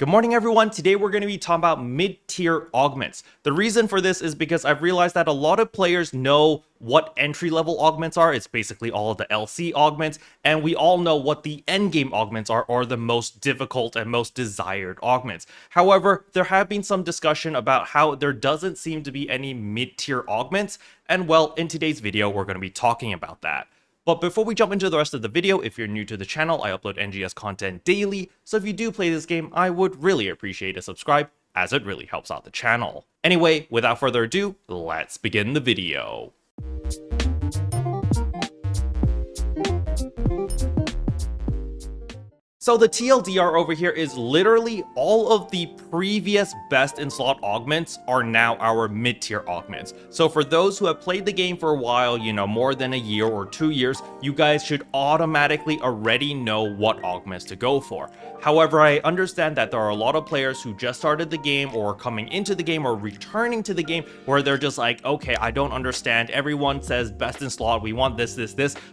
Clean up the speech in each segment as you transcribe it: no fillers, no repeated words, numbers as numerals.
Good morning, everyone. Today we're going to be talking about mid-tier augments. The reason for this is because I've realized that a lot of players know what entry-level augments are. It's basically all of the LC augments, and we all know what the endgame augments are, or the most difficult and most desired augments. However, there have been some discussion about how there doesn't seem to be any mid-tier augments, and well, in today's video, we're going to be talking about that. But before we jump into the rest of the video, if you're new to the channel, I upload NGS content daily, so if you do play this game, I would really appreciate a subscribe, as it really helps out the channel. Anyway, without further ado, let's begin the video. So the TLDR over here is literally all of the previous best in slot augments are now our mid-tier augments. So for those who have played the game for a while, more than a year or 2 years, you guys should automatically already know what augments to go for. However, I understand that there are a lot of players who just started the game or coming into the game or returning to the game where they're just like, okay, I don't understand. Everyone says best in slot, we want this,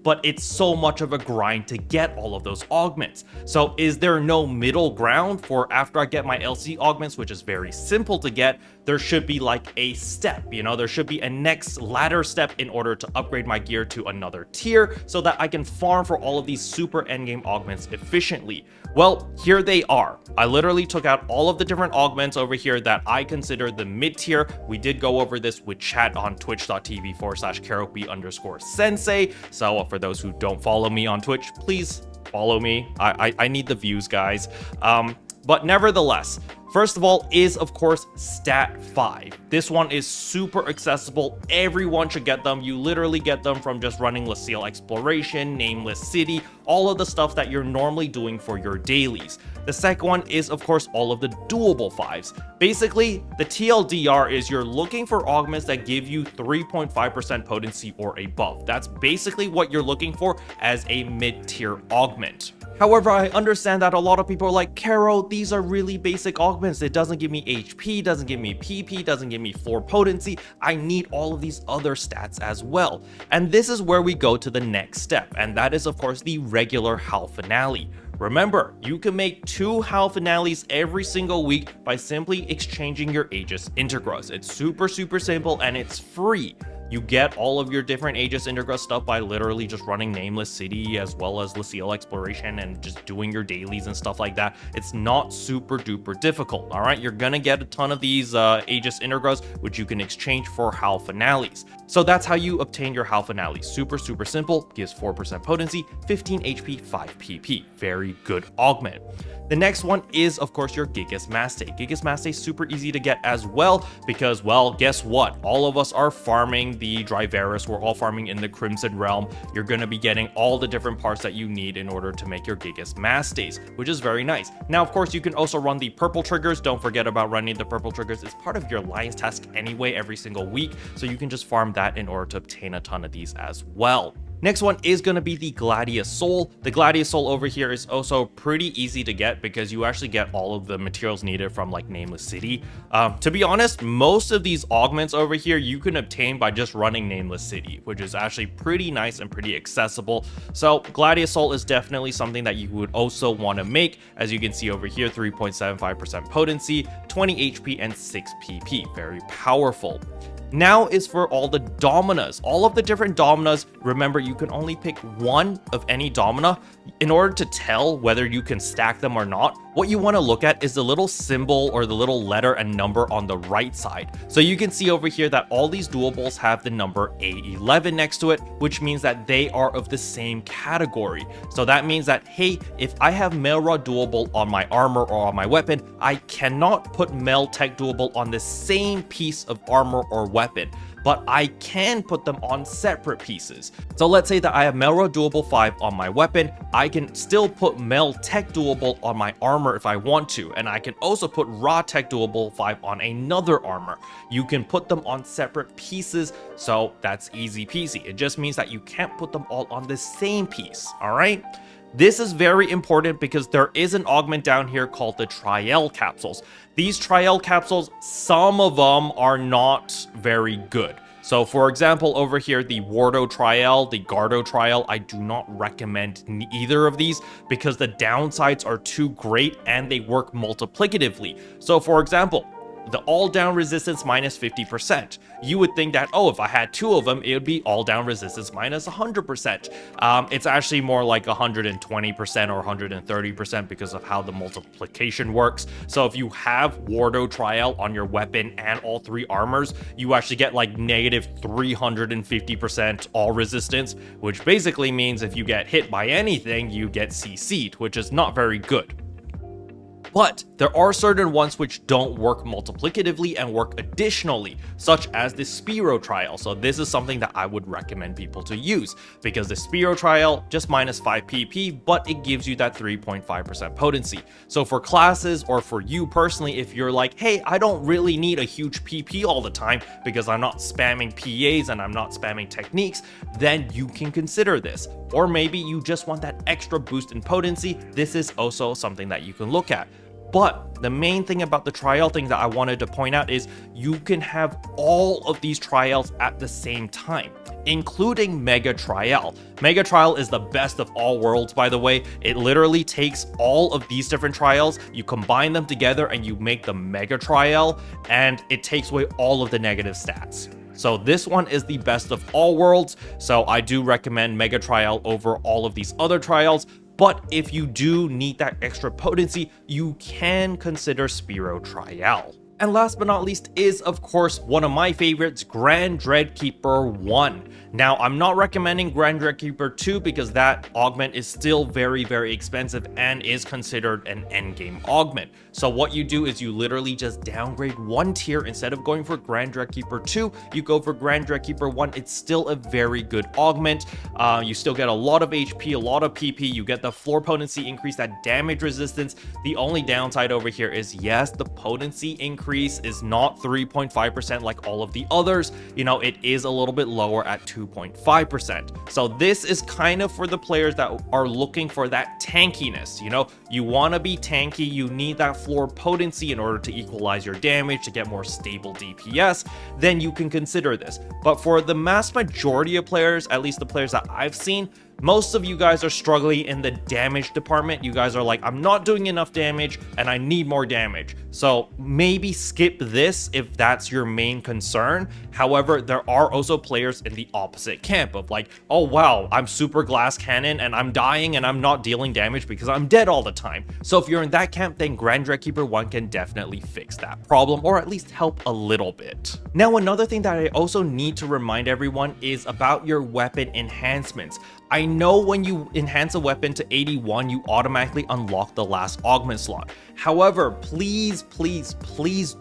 but it's so much of a grind to get all of those augments. So is there no middle ground for after I get my LC augments, which is very simple to get? There should be like a step, there should be a next ladder step in order to upgrade my gear to another tier so that I can farm for all of these super endgame augments efficiently. Well, here they are. I literally took out all of the different augments over here that I consider the mid tier. We did go over this with chat on twitch.tv/keroppi_sensei. So for those who don't follow me on Twitch, please follow me. I need the views, guys. But nevertheless, first of all is, of course, Stat 5. This one is super accessible. Everyone should get them. You literally get them from just running Gladia Exploration, Nameless City, all of the stuff that you're normally doing for your dailies. The second one is, of course, all of the Dualble 5s. Basically, the TLDR is you're looking for augments that give you 3.5% potency or above. That's basically what you're looking for as a mid-tier augment. However, I understand that a lot of people are like, Kero, these are really basic augments. It doesn't give me HP, doesn't give me PP, doesn't give me floor potency. I need all of these other stats as well. And this is where we go to the next step, and that is, of course, the regular Halphinale. Remember, you can make 2 Halphinales every single week by simply exchanging your Aegis Integras. It's super simple and it's free. You get all of your different Aegis Integra stuff by literally just running Nameless City as well as Gladia Exploration and just doing your dailies and stuff like that. It's not super duper difficult, all right? You're gonna get a ton of these Aegis Integras, which you can exchange for Halphinales. So that's how you obtain your Halphinale. Super simple, gives 4% potency, 15 HP, 5 PP. Very good augment. The next one is, of course, your Gigas Maste. Gigas Maste is super easy to get as well because, well, guess what? All of us are farming the Driveris. We're all farming in the Crimson Realm. You're going to be getting all the different parts that you need in order to make your Gigas Mastes, which is very nice. Now, of course, you can also run the purple triggers. Don't forget about running the purple triggers. It's part of your Lion's task anyway every single week, so you can just farm that in order to obtain a ton of these as well. Next one is going to be the Gladia Soul. The Gladia Soul over here is also pretty easy to get because you actually get all of the materials needed from like Nameless City. To be honest, most of these augments over here you can obtain by just running Nameless City, which is actually pretty nice and pretty accessible. So Gladia Soul is definitely something that you would also want to make. As you can see over here, 3.75% potency, 20 HP, and 6 PP. Very powerful. Now is for all the Dominas. All of the different Dominas, remember you can only pick one of any Domina. In order to tell whether you can stack them or not, what you want to look at is the little symbol or the little letter and number on the right side. So you can see over here that all these Dualbles have the number A11 next to it, which means that they are of the same category. So that means that, hey, if I have Melra Dualble on my armor or on my weapon, I cannot put Mel Tech Dualble on the same piece of armor or weapon, but I can put them on separate pieces. So let's say that I have Melra Dualble 5 on my weapon, I can still put Mel Tech Dualble on my armor if I want to, and I can also put Raw Tech Dualble 5 on another armor. You can put them on separate pieces, so that's easy peasy. It just means that you can't put them all on the same piece, all right? This is very important because there is an augment down here called the Triyal capsules. These Triyal capsules, some of them are not very good. So for example, over here, the Wardo Triyal, the Gardo Triyal, I do not recommend either of these because the downsides are too great and they work multiplicatively. So for example, the all down resistance minus 50%. You would think that, oh, if I had two of them, it would be all down resistance minus 100%. It's actually more like 120% or 130% because of how the multiplication works. So if you have Wardo Triyal on your weapon and all three armors, you actually get like negative 350% all resistance, which basically means if you get hit by anything, you get CC'd, which is not very good. But there are certain ones which don't work multiplicatively and work additionally, such as the Spiro Triyal. So this is something that I would recommend people to use because the Spiro Triyal just minus 5 PP, but it gives you that 3.5% potency. So for classes or for you personally, if you're like, hey, I don't really need a huge PP all the time because I'm not spamming PAs and I'm not spamming techniques, then you can consider this. Or maybe you just want that extra boost in potency. This is also something that you can look at. But the main thing about the Triyal thing that I wanted to point out is you can have all of these Triyals at the same time, including Mega Triyal. Mega Triyal is the best of all worlds, by the way. It literally takes all of these different Triyals, you combine them together and you make the Mega Triyal, and it takes away all of the negative stats. So this one is the best of all worlds, so I do recommend Mega Triyal over all of these other Triyals. But if you do need that extra potency, you can consider Spiro Triyal. And last but not least is, of course, one of my favorites, Grand Dreadkeeper 1. Now, I'm not recommending Grand Dreadkeeper 2 because that augment is still very, very expensive and is considered an endgame augment. So what you do is you literally just downgrade one tier. Instead of going for Grand Dreadkeeper 2, you go for Grand Dreadkeeper 1. It's still a very good augment. You still get a lot of HP, a lot of PP. You get the floor potency increase, that damage resistance. The only downside over here is, yes, the potency increase is not 3.5% like all of the others. You know, it is a little bit lower at 2.5%. So this is kind of for the players that are looking for that tankiness. You know, you want to be tanky, you need that floor potency in order to equalize your damage to get more stable DPS, then you can consider this. But for the mass majority of players, at least the players that I've seen, most of you guys are struggling in the damage department. You guys are like, I'm not doing enough damage and I need more damage. So maybe skip this if that's your main concern. However, there are also players in the opposite camp of like, oh wow, I'm super glass cannon and I'm dying and I'm not dealing damage because I'm dead all the time. So if you're in that camp, then Grand Dreadkeeper 1 can definitely fix that problem or at least help a little bit. Now, another thing that I also need to remind everyone is about your weapon enhancements. I know when you enhance a weapon to 81, you automatically unlock the last augment slot. However, please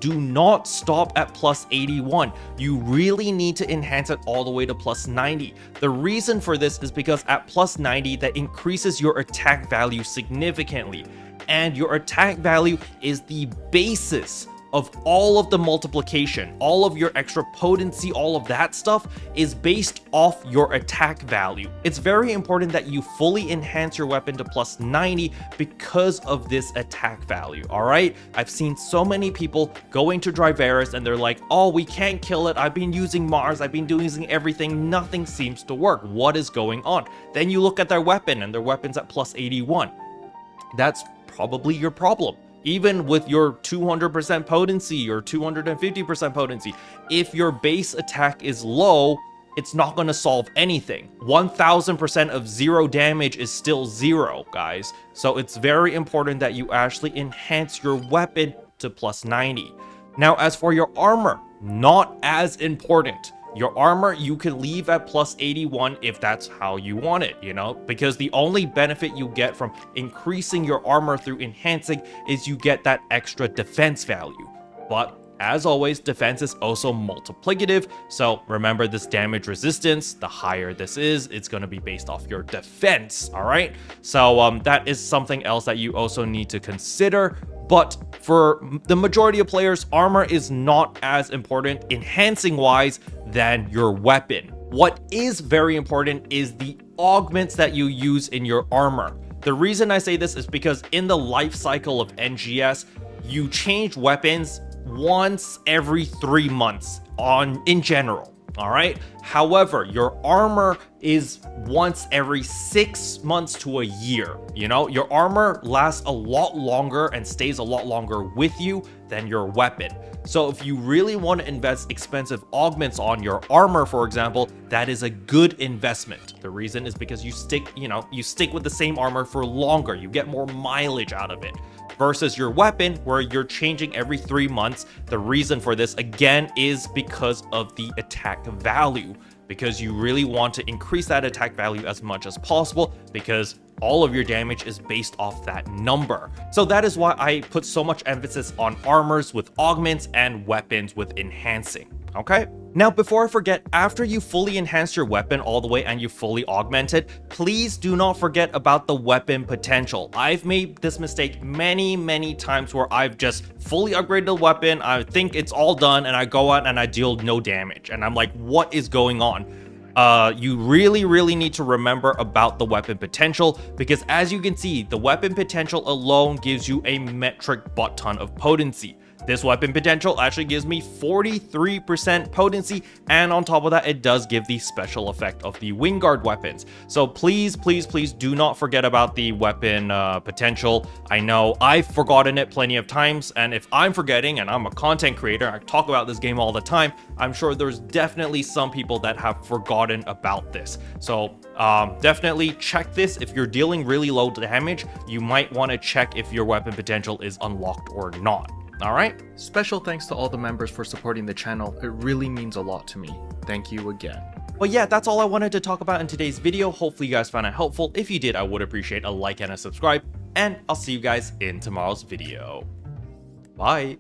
do not stop at plus 81. You really need to enhance it all the way to plus 90. The reason for this is because at plus 90, that increases your attack value significantly. And your attack value is the basis of all of the multiplication, all of your extra potency, all of that stuff is based off your attack value. It's very important that you fully enhance your weapon to plus 90 because of this attack value, all right? I've seen so many people going to Driveris and they're like, oh, we can't kill it. I've been using Mars, I've been using everything, nothing seems to work. What is going on? Then you look at their weapon and their weapon's at plus 81. That's probably your problem. Even with your 200% potency or 250% potency, if your base attack is low, it's not going to solve anything. 1000% of 0 damage is still 0, guys. So it's very important that you actually enhance your weapon to plus 90. Now, as for your armor, not as important. Your armor, you can leave at plus 81 if that's how you want it, you know, because the only benefit you get from increasing your armor through enhancing is you get that extra defense value. But as always, defense is also multiplicative. So remember this damage resistance, the higher this is, it's going to be based off your defense. All right. So that is something else that you also need to consider. But for the majority of players, armor is not as important enhancing wise than your weapon. What is very important is the augments that you use in your armor. The reason I say this is because in the life cycle of NGS, you change weapons once every 3 months in general. All right. However, your armor is once every 6 months to a year. You know, your armor lasts a lot longer and stays a lot longer with you than your weapon. So if you really want to invest expensive augments on your armor, for example, that is a good investment. The reason is because you stick with the same armor for longer. You get more mileage out of it. Versus your weapon, where you're changing every 3 months. The reason for this, again, is because of the attack value. Because you really want to increase that attack value as much as possible, because all of your damage is based off that number. So that is why I put so much emphasis on armors with augments and weapons with enhancing. Okay? Now, before I forget, after you fully enhance your weapon all the way and you fully augment it, please do not forget about the weapon potential. I've made this mistake many times where I've just fully upgraded the weapon, I think it's all done, and I go out and I deal no damage. And I'm like, what is going on? You really need to remember about the weapon potential, because as you can see, the weapon potential alone gives you a metric butt ton of potency. This weapon potential actually gives me 43% potency, and on top of that, it does give the special effect of the Wingguard weapons. So please do not forget about the weapon potential. I know I've forgotten it plenty of times, and if I'm forgetting, and I'm a content creator, I talk about this game all the time, I'm sure there's definitely some people that have forgotten about this. So definitely check this. If you're dealing really low damage, you might want to check if your weapon potential is unlocked or not. Alright? Special thanks to all the members for supporting the channel. It really means a lot to me. Thank you again. But yeah, that's all I wanted to talk about in today's video. Hopefully you guys found it helpful. If you did, I would appreciate a like and a subscribe. And I'll see you guys in tomorrow's video. Bye!